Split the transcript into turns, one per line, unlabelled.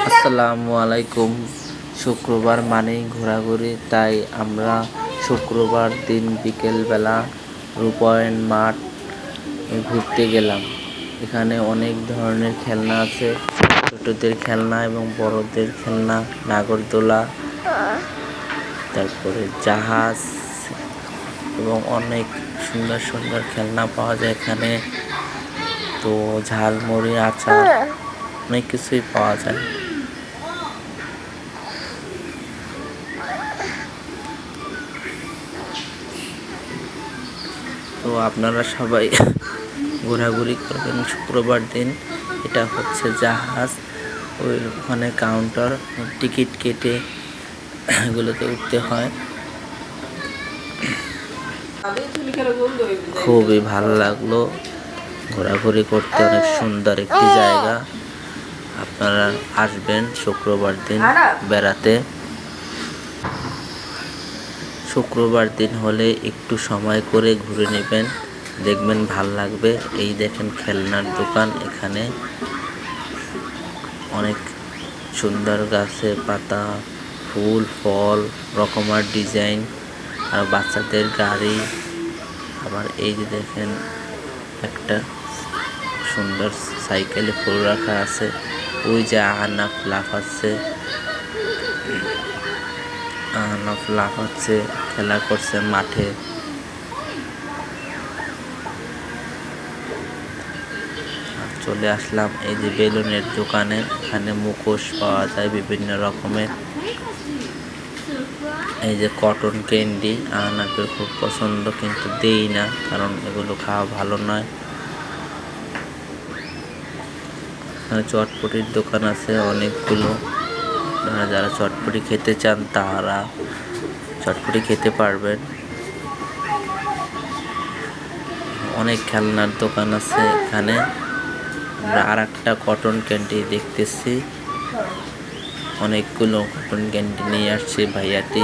আসসালামু আলাইকুম। শুক্রবার মানেই ঘোরাঘুরি, তাই আমরা শুক্রবার দিন বিকেলবেলা রূপায়ণ মাঠ ঘুরতে গেলাম। এখানে অনেক ধরনের খেলনা আছে, ছোটদের খেলনা এবং বড়দের খেলনা, নাগরদোলা, তারপরে জাহাজ এবং অনেক সুন্দর সুন্দর খেলনা পাওয়া যায় এখানে। তো ঝালমুড়ি, আচার, অনেক কিছুই পাওয়া যায়। তো আপনারা সবাই ঘোরাঘুরি করবেন শুক্রবার দিন। এটা হচ্ছে জাহাজ, ওখানে কাউন্টার, টিকিট কেটে এগুলোতে উঠতে হয়। খুবই ভালো লাগলো, ঘোরাঘুরি করতে অনেক সুন্দর একটি জায়গা। আপনারা আসবেন শুক্রবার দিন বেড়াতে। শুক্রবার দিন হলে একটু সময় করে ঘুরে নেবেন, দেখবেন ভাল লাগবে। এই দেখেন খেলনার দোকান, এখানে অনেক সুন্দর গাছে পাতা, ফুল, ফল, রকমার ডিজাইন, আর বাচ্চাদের গাড়ি। আবার এই যে দেখেন একটা সুন্দর সাইকেলে ফুল রাখা আছে। ওই যে আহনাফ লাফাচ্ছে, খেলা করছে মাঠে। চলে আসলাম এই যে বেলুনের দোকানে, এখানে মুখোশ পাওয়া যায় বিভিন্ন রকমের। এই যে কটন ক্যান্ডি আহনাফের খুব পছন্দ, কিন্তু দেই না, কারণ এগুলো খাওয়া ভালো নয়। এখানে চটপটির দোকান আছে অনেকগুলো, যারা চটপটি খেতে চান তারা চটপটি খেতে পারবেন। অনেক খেলনার দোকান আছে এখানে। আমরা আর একটা কটন ক্যান্ডি দেখতেছি, অনেকগুলো কটন ক্যান্ডি নিয়ে আসছে ভাইয়াটি।